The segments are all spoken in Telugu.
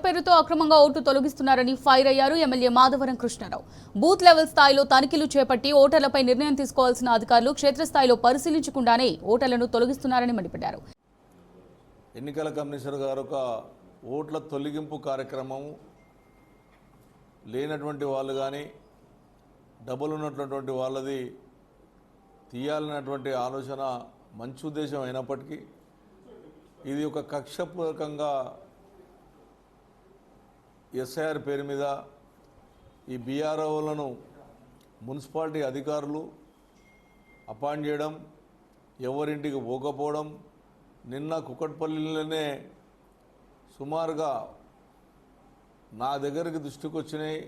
పేరుతో అక్రమంగా ఓటు తొలగిస్తున్నారని ఫైర్ అయ్యారు MLA Madhavaram Krishna Rao. Booth level స్థాయిలో తనిఖీలు చేపట్టి ఓటర్లపై నిర్ణయం తీసుకోవాల్సిన అధికారులు క్షేత్రస్థాయిలో పరిశీలించకుండానే ఓటర్లను తొలగిస్తున్నారని మండిపడ్డారు. ఎన్నికల కమిషనర్ గారు ఒక ఓట్ల తొలగింపు కార్యక్రమం లేనటువంటి వాళ్ళు కానీ డబ్బులు ఉన్నటువంటి వాళ్ళది తీయాలన్నటువంటి ఆలోచన మంచి ఉద్దేశం అయినప్పటికీ ఇది ఒక కక్షపూర్వకంగా ఎస్ఐఆర్ పేరు మీద ఈ బీఆర్ఓలను మున్సిపాలిటీ అధికారులు అపాయింట్ చేయడం, ఎవరింటికి పోకపోవడం. నిన్న కుకట్పల్లిలోనే సుమారుగా నా దగ్గరికి దృష్టికి వచ్చినాయి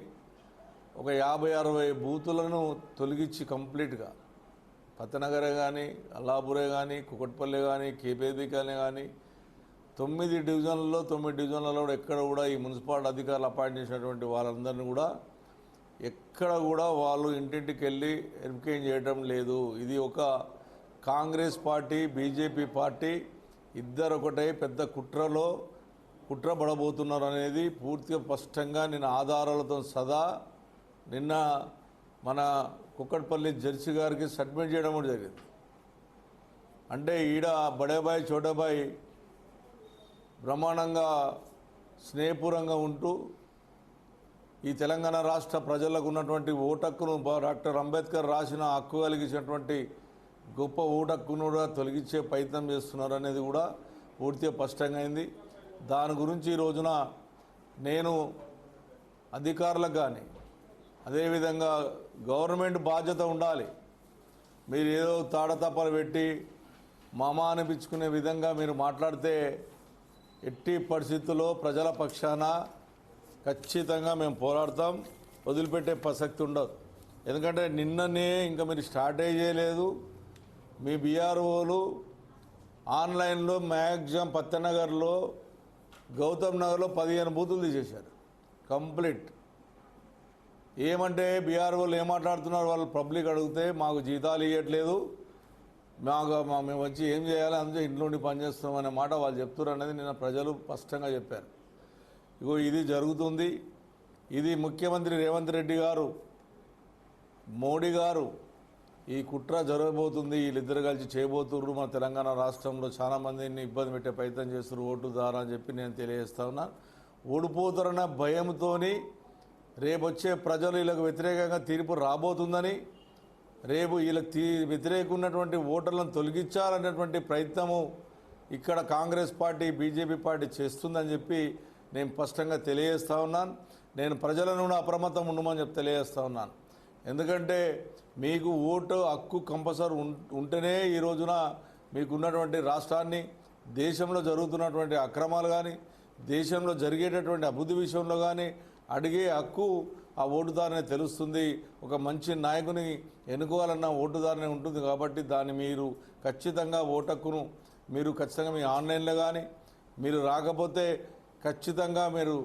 ఒక 50-60 బూతులను తొలగించి కంప్లీట్గా పత్తనగరే కానీ, అల్లాపురే కానీ, కుకట్పల్లి కానీ, కేపీబీ కానీ 9 డివిజన్లలో 9 డివిజన్లలో ఎక్కడ కూడా ఈ మున్సిపాలిటీ అధికారులు అపాయింట్ చేసినటువంటి వాళ్ళందరినీ కూడా ఎక్కడ కూడా వాళ్ళు ఇంటింటికి వెళ్ళి వెరిఫికేషన్ చేయడం లేదు. ఇది ఒక కాంగ్రెస్ పార్టీ బీజేపీ పార్టీ ఇద్దరు ఒకటే పెద్ద కుట్ర పడబోతున్నారు అనేది పూర్తిగా స్పష్టంగా నేను ఆధారాలతో సదా నిన్న మన కుక్కట్పల్లి జడ్జి గారికి సబ్మిట్ చేయడం కూడా జరిగింది. అంటే ఈడ బడేబాయ్ చోటబాయ్ బ్రహ్మాండంగా స్నేహపూర్వంగా ఉంటూ ఈ తెలంగాణ రాష్ట్ర ప్రజలకు ఉన్నటువంటి ఓటక్కును డాక్టర్ అంబేద్కర్ రాసిన హక్కు కలిగించినటువంటి గొప్ప ఓటక్కును కూడా తొలగించే ప్రయత్నం చేస్తున్నారు అనేది కూడా పూర్తిగా స్పష్టంగా అయింది. దాని గురించి ఈ రోజున నేను అధికారులకు కానీ అదేవిధంగా గవర్నమెంట్ బాధ్యత ఉండాలి. మీరు ఏదో తాడతప్పలు పెట్టి మామా అనిపించుకునే విధంగా మీరు మాట్లాడితే ఎట్టి పరిస్థితుల్లో ప్రజల పక్షాన ఖచ్చితంగా మేము పోరాడతాం. వదిలిపెట్టే ప్రసక్తి ఉండదు. ఎందుకంటే నిన్ననే ఇంకా మీరు స్టార్ట్ చేయలేదు. మీ బీఆర్ఓలు ఆన్లైన్లో మ్యాక్సిమం పత్తనగర్లో గౌతమ్ నగర్లో 15 బూతులు తీసేశారు కంప్లీట్. ఏమంటే బీఆర్ఓలు ఏం మాట్లాడుతున్నారు, వాళ్ళు పబ్లిక్ అడిగితే మాకు జీతాలు ఇవ్వట్లేదు, మేము వచ్చి ఏం చేయాలి, అందుకే ఇంట్లో ఉండి పనిచేస్తున్నాం అనే మాట వాళ్ళు చెప్తున్నారు అనేది నిన్న ప్రజలు స్పష్టంగా చెప్పారు. ఇగో ఇది జరుగుతుంది. ఇది ముఖ్యమంత్రి రేవంత్ రెడ్డి గారు, మోడీ గారు ఈ కుట్ర జరగబోతుంది, వీళ్ళిద్దరు కలిసి చేయబోతున్నారు. మన తెలంగాణ రాష్ట్రంలో చాలామందిని ఇబ్బంది పెట్టే ప్రయత్నం చేస్తున్నారు ఓటు ద్వారా అని చెప్పి నేను తెలియజేస్తా ఉన్నా. ఓడిపోతారన్న భయంతో రేపు వచ్చే ప్రజలు వీళ్ళకు వ్యతిరేకంగా తీర్పు రాబోతుందని, రేపు వీళ్ళకి వ్యతిరేకంగా ఉన్నటువంటి ఓటర్లను తొలగించాలనేటువంటి ప్రయత్నము ఇక్కడ కాంగ్రెస్ పార్టీ బీజేపీ పార్టీ చేస్తుందని చెప్పి నేను స్పష్టంగా తెలియజేస్తూ ఉన్నాను. నేను ప్రజలను కూడా అప్రమత్తం ఉండమని చెప్పి తెలియజేస్తూ ఉన్నాను. ఎందుకంటే మీకు ఓటు హక్కు కంపల్సరీ ఉంటేనే ఈ రోజున మీకున్నటువంటి రాష్ట్రాన్ని, దేశంలో జరుగుతున్నటువంటి అక్రమాలు కానీ, దేశంలో జరిగేటటువంటి అభివృద్ధి విషయంలో కానీ అడిగే హక్కు ఆ ఓటుదారునే తెలుస్తుంది. ఒక మంచి నాయకుని ఎన్నుకోవాలన్న ఓటుదారునే ఉంటుంది. కాబట్టి దాన్ని మీరు ఖచ్చితంగా ఓటు హక్కును మీరు ఖచ్చితంగా మీ ఆన్లైన్లో కానీ, మీరు రాకపోతే ఖచ్చితంగా మీరు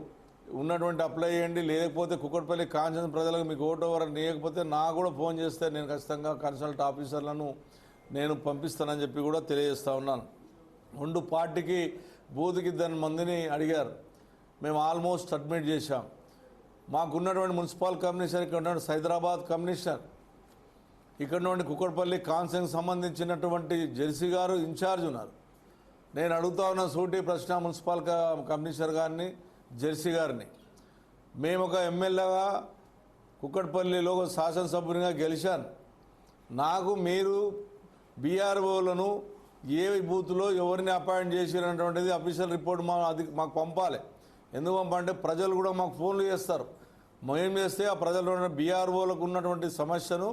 ఉన్నటువంటి అప్లై చేయండి. లేకపోతే కుక్కట్పల్లి కాన్స్టిట్యూన్సీ ప్రజలకు మీకు ఓటు ఎవరు నీయకపోతే నాకు కూడా ఫోన్ చేస్తే నేను ఖచ్చితంగా కన్సల్ట్ ఆఫీసర్లను నేను పంపిస్తానని చెప్పి కూడా తెలియజేస్తూ ఉన్నాను. 2 పార్టీకి బూత్కి 2 మందిని అడిగారు. మేము ఆల్మోస్ట్ సబ్మిట్ చేశాం. మాకున్నటువంటి మున్సిపల్ కమిషనర్, ఇక్కడ ఉన్నటువంటి హైదరాబాద్ కమిషనర్, ఇక్కడ నుండి కుక్కట్పల్లి కాన్స్టిట్యూన్సీకి సంబంధించినటువంటి జెర్సీ గారు ఇన్ఛార్జ్ ఉన్నారు. నేను అడుగుతా ఉన్న సూటి ప్రశ్న మున్సిపల్ కమిషనర్ గారిని, జెర్సీ గారిని, మేము ఒక ఎమ్మెల్యేగా కుక్కట్పల్లిలో శాసనసభ్యునిగా గెలిచాను. నాకు మీరు బీఆర్ఓలను ఏ బూత్లో ఎవరిని అపాయింట్ చేసినటువంటిది అఫీషియల్ రిపోర్ట్ మాకు పంపాలి. ఎందుకు పంపంటే ప్రజలు కూడా మాకు ఫోన్లు చేస్తారు. మేము చేస్తే ఆ ప్రజలు బీఆర్ఓలకు ఉన్నటువంటి సమస్యను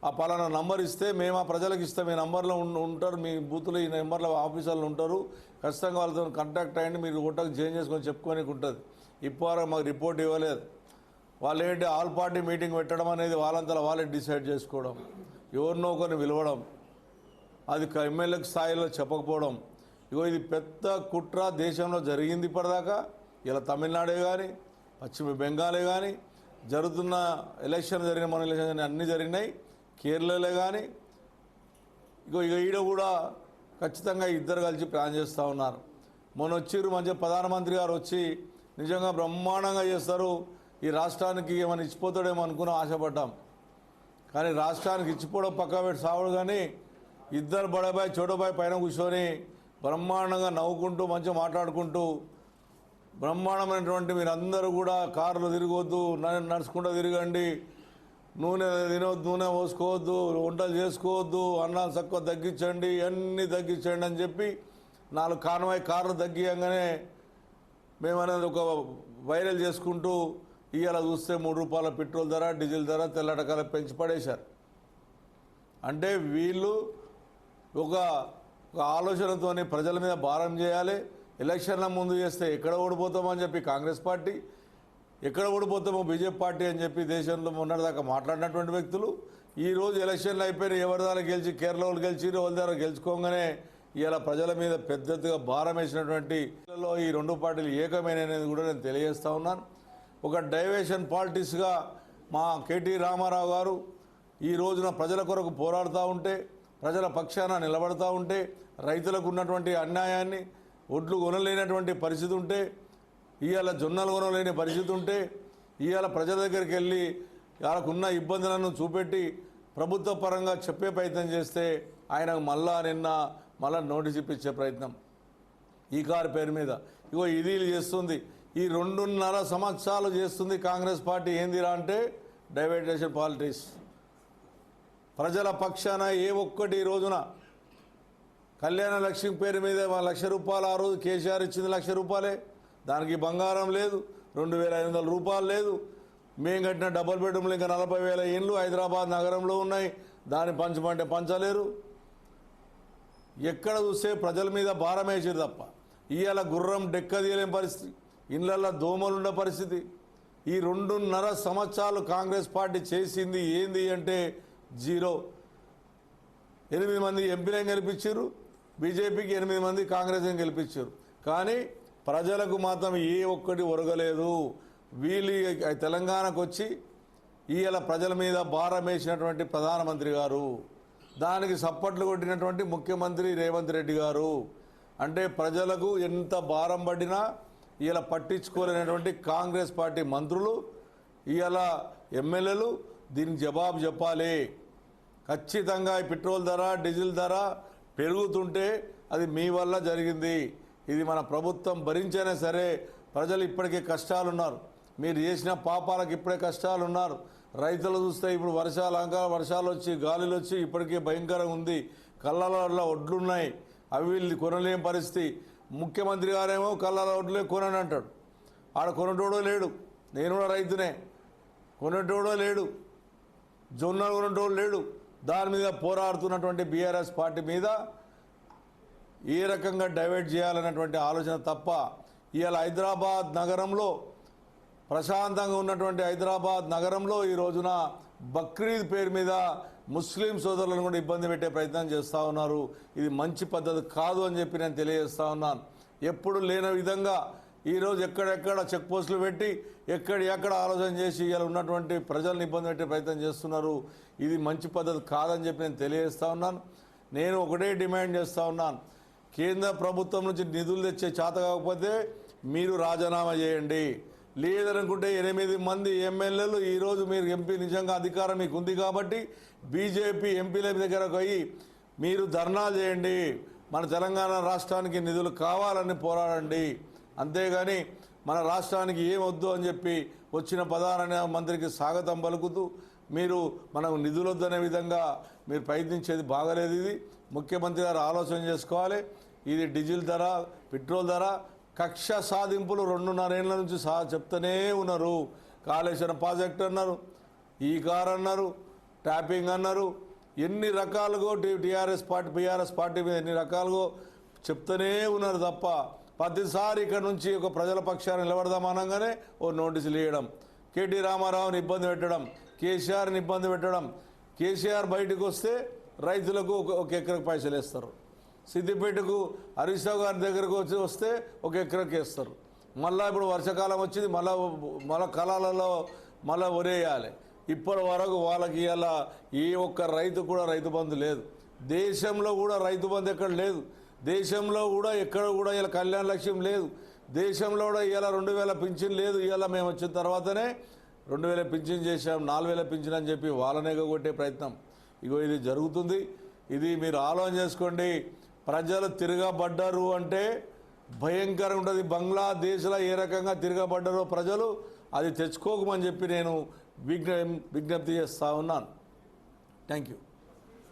ఆ పలానా నంబర్ ఇస్తే మేము ఆ ప్రజలకు ఇస్తాం. ఈ నెంబర్లో ఉంటారు, మీ బూత్లో ఈ నెంబర్లో ఆఫీసర్లు ఉంటారు, ఖచ్చితంగా వాళ్ళతో కాంటాక్ట్ అయ్యండి, మీరు ఓటకు చేంజ్ చేసుకొని చెప్పుకోనికి ఉంటుంది. ఇప్పుడు మాకు రిపోర్ట్ ఇవ్వలేదు. వాళ్ళు ఏంటి ఆల్ పార్టీ మీటింగ్ పెట్టడం అనేది వాళ్ళంతా వాళ్ళే డిసైడ్ చేసుకోవడం, ఎవరినో ఒకరిని పిలవడం, అది ఎమ్మెల్యే స్థాయిలో చెప్పకపోవడం. ఇగో ఇది పెద్ద కుట్ర దేశంలో జరిగింది. ఇప్పటిదాకా ఇలా తమిళనాడే కానీ, పశ్చిమ బెంగాలే కానీ, జరుగుతున్న ఎలక్షన్ జరిగిన మన ఎలక్షన్ అన్నీ జరిగినాయి, కేరళలో కానీ. ఇక ఈడ కూడా ఖచ్చితంగా ఇద్దరు కలిసి ప్లాన్ చేస్తూ ఉన్నారు. మొన్న వచ్చిర్రు మంచిగా ప్రధానమంత్రి గారు వచ్చి నిజంగా బ్రహ్మాండంగా చేస్తారు, ఈ రాష్ట్రానికి ఏమైనా ఇచ్చిపోతాడేమో అనుకుని ఆశపడ్డాం. కానీ రాష్ట్రానికి ఇచ్చిపోవడం పక్క పెట్టి సావుడు, కానీ ఇద్దరు బడబాయ్ చోటబాయ్ పైన కూర్చొని బ్రహ్మాండంగా నవ్వుకుంటూ మంచిగా మాట్లాడుకుంటూ బ్రహ్మాండమైనటువంటి మీరందరూ కూడా కార్లు తిరగొద్దు, నడుచుకుంటూ తిరగండి, నూనె తినవద్దు, నూనె పోసుకోవద్దు, వంటలు చేసుకోవద్దు, అన్నాలు తక్కువ తగ్గించండి, అన్నీ తగ్గించండి అని చెప్పి 4 కాన్వాయ్ కార్లు తగ్గియంగానే మేమనేది ఒక వైరల్ చేసుకుంటూ ఇవాళ చూస్తే 3 రూపాయల పెట్రోల్ ధర, డీజిల్ ధర తెల్లటకాల పెంచి పడేశారు. అంటే వీళ్ళు ఒక ఆలోచనతోని ప్రజల మీద భారం చేయాలి. ఎలక్షన్ల ముందు చేస్తే ఎక్కడ ఓడిపోతామని చెప్పి కాంగ్రెస్ పార్టీ, ఎక్కడ ఓడిపోతామో బీజేపీ పార్టీ అని చెప్పి దేశంలో మొన్నటిదాకా మాట్లాడినటువంటి వ్యక్తులు ఈరోజు ఎలక్షన్లు అయిపోయినాయి, ఎవరి ద్వారా గెలిచి కేరళ వాళ్ళు గెలిచి వాళ్ళ ద్వారా గెలుచుకోగానే ఇలా ప్రజల మీద పెద్దగా భారం వేసినటువంటి ఈ 2 పార్టీలు ఏకమైనది కూడా నేను తెలియజేస్తూ ఉన్నాను. ఒక డైవర్షన్ పాలిటిక్స్గా మా కేటీ రామారావు గారు ఈ రోజున ప్రజల కొరకు పోరాడుతూ ఉంటే, ప్రజల పక్షాన నిలబడతా ఉంటే, రైతులకు ఉన్నటువంటి అన్యాయాన్ని, ఒడ్లు కొనలేనటువంటి పరిస్థితి ఉంటే, ఇవాళ జొన్నలు కొనలేని పరిస్థితి ఉంటే, ఇవాళ ప్రజల దగ్గరికి వెళ్ళి వాళ్ళకున్న ఇబ్బందులను చూపెట్టి ప్రభుత్వ పరంగా చెప్పే ప్రయత్నం చేస్తే ఆయనకు మళ్ళా నోటీస్ ఇప్పించే ప్రయత్నం ఈ కారు పేరు మీద ఇగో ఇది చేస్తుంది. ఈ 2.5 సంవత్సరాలు చేస్తుంది కాంగ్రెస్ పార్టీ. ఏందిరా అంటే డైవర్టేషన్ పాలిటిక్స్. ప్రజల పక్షాన ఏ ఒక్కటి ఈ రోజున కళ్యాణ లక్ష్మి పేరు మీద 1,00,000 రూపాయలు ఆ రోజు కేసీఆర్ ఇచ్చింది 1,00,000 రూపాయలే, దానికి బంగారం లేదు, 2,500 రూపాయలు లేదు. మేము కట్టిన డబుల్ బెడ్రూమ్లు ఇంకా 40,000 ఇండ్లు హైదరాబాద్ నగరంలో ఉన్నాయి, దాన్ని పంచమంటే పంచలేరు. ఎక్కడ చూస్తే ప్రజల మీద భారం వేసారు తప్ప ఇవాళ గుర్రం డెక్కదీయలేని పరిస్థితి, ఇళ్లలో దోమలున్న పరిస్థితి. ఈ 2.5 సంవత్సరాలు కాంగ్రెస్ పార్టీ చేసింది ఏంది అంటే 0. 8 మంది ఎంపీలను గెలిపించారు, బీజేపీకి 8 మంది కాంగ్రెస్ని గెలిపించారు. కానీ ప్రజలకు మాత్రం ఏ ఒక్కటి ఒరగలేదు. వీళ్ళు తెలంగాణకు వచ్చి ఇవాళ ప్రజల మీద భారం వేసినటువంటి ప్రధానమంత్రి గారు, దానికి సప్పట్లు కొట్టినటువంటి ముఖ్యమంత్రి రేవంత్ రెడ్డి గారు, అంటే ప్రజలకు ఎంత భారం పడినా ఇలా పట్టించుకోలేనటువంటి కాంగ్రెస్ పార్టీ మంత్రులు, ఇవాళ ఎమ్మెల్యేలు దీనికి జవాబు చెప్పాలి. ఖచ్చితంగా ఈ పెట్రోల్ ధర, డీజిల్ ధర పెరుగుతుంటే అది మీ వల్ల జరిగింది. ఇది మన ప్రభుత్వం భరించైనా సరే ప్రజలు ఇప్పటికే కష్టాలు ఉన్నారు. మీరు చేసిన పాపాలకు ఇప్పుడే కష్టాలు ఉన్నారు. రైతులు చూస్తే ఇప్పుడు వర్షాలు వచ్చి గాలిలు వచ్చి ఇప్పటికే భయంకరంగా ఉంది. కళ్ళలో ఒడ్లున్నాయి, అవి వీళ్ళు కొనలేని పరిస్థితి. ముఖ్యమంత్రి గారేమో కళ్ళలో ఒడ్లే కొనని అంటాడు. ఆడ కొనేటోడో లేడు. నేను కూడా రైతునే, కొనేటోడో లేడు, జొన్నలు కొనేటోడు లేడు. దాని మీద పోరాడుతున్నటువంటి బీఆర్ఎస్ పార్టీ మీద ఏ రకంగా డైవర్ట్ చేయాలన్నటువంటి ఆలోచన తప్ప ఇవాళ హైదరాబాద్ నగరంలో ప్రశాంతంగా ఉన్నటువంటి హైదరాబాద్ నగరంలో ఈ రోజున బక్రీద్ పేరు మీద ముస్లిం సోదరులను కూడా ఇబ్బంది పెట్టే ప్రయత్నం చేస్తూ ఉన్నారు. ఇది మంచి పద్ధతి కాదు అని చెప్పి నేను తెలియజేస్తూ ఉన్నాను. ఎప్పుడు లేని విధంగా ఈరోజు ఎక్కడెక్కడ చెక్ పోస్టులు పెట్టి ఎక్కడ ఆలోచన చేసి ఇలా ఉన్నటువంటి ప్రజలను ఇబ్బంది పెట్టే ప్రయత్నం చేస్తున్నారు. ఇది మంచి పద్ధతి కాదని చెప్పి నేను తెలియజేస్తూ ఉన్నాను. నేను ఒకటే డిమాండ్ చేస్తూ ఉన్నాను, కేంద్ర ప్రభుత్వం నుంచి నిధులు తెచ్చే చేత కాకపోతే మీరు రాజీనామా చేయండి. లేదనుకుంటే 8 మంది ఎమ్మెల్యేలు ఈరోజు మీరు ఎంపీ నిజంగా అధికారం మీకు ఉంది కాబట్టి బీజేపీ ఎంపీల దగ్గరకు పోయి మీరు ధర్నాలు చేయండి. మన తెలంగాణ రాష్ట్రానికి నిధులు కావాలని పోరాడండి. అంతేగాని మన రాష్ట్రానికి ఏమొద్దు అని చెప్పి వచ్చిన ప్రధాన మంత్రికి స్వాగతం పలుకుతూ మీరు మనకు నిధులు వద్దనే విధంగా మీరు ప్రయత్నించేది బాగలేదు. ఇది ముఖ్యమంత్రి గారు ఆలోచన చేసుకోవాలి. ఇది డీజిల్ ధర, పెట్రోల్ ధర కక్ష సాధింపులు 2.5 ఏళ్ల నుంచి చెప్తూనే ఉన్నారు. కాళేశ్వరం ప్రాజెక్ట్ అన్నారు, ఈ కార్ అన్నారు, ట్యాపింగ్ అన్నారు, ఎన్ని రకాలుగా బీఆర్ఎస్ పార్టీ మీద ఎన్ని రకాలుగా చెప్తూనే ఉన్నారు తప్ప ప్రతిసారి ఇక్కడ నుంచి ఒక ప్రజల పక్షాన్ని నిలబడదామనగానే ఓ నోటీసులు ఇవ్వడం, కేటీ రామారావుని ఇబ్బంది పెట్టడం, కేసీఆర్ని ఇబ్బంది పెట్టడం. కేసీఆర్ బయటకు వస్తే రైతులకు ఒక ఎకరకు పైసలు వేస్తారు. సిద్దిపేటకు హరీష్ రావు గారి దగ్గరకు వస్తే ఒక ఎకరకు వేస్తారు. మళ్ళీ ఇప్పుడు వర్షాకాలం వచ్చింది, మళ్ళా కళాలలో మళ్ళీ ఒరేయాలి. ఇప్పటి వరకు వాళ్ళకి ఇలా ఏ ఒక్క రైతు కూడా రైతు బంధు లేదు. దేశంలో కూడా రైతు బంధు ఎక్కడ లేదు. దేశంలో కూడా ఎక్కడ కూడా ఇలా కళ్యాణ లక్ష్యం లేదు. దేశంలో కూడా ఇవాళ 2000 పింఛన్ లేదు. ఇవాళ మేము వచ్చిన తర్వాతనే 2000 పింఛన్ చేశాం, 4000 పింఛన్ అని చెప్పి వాళ్ళనే కొట్టే ప్రయత్నం ఇగో ఇది జరుగుతుంది. ఇది మీరు ఆలోచన చేసుకోండి. ప్రజలు తిరగబడ్డారు అంటే భయంకరంగా ఉంటుంది. బంగ్లాదేశ్లో ఏ రకంగా తిరగబడ్డారో ప్రజలు అది తెచ్చుకోకమని చెప్పి నేను విజ్ఞప్తి చేస్తూ ఉన్నాను. Thank you.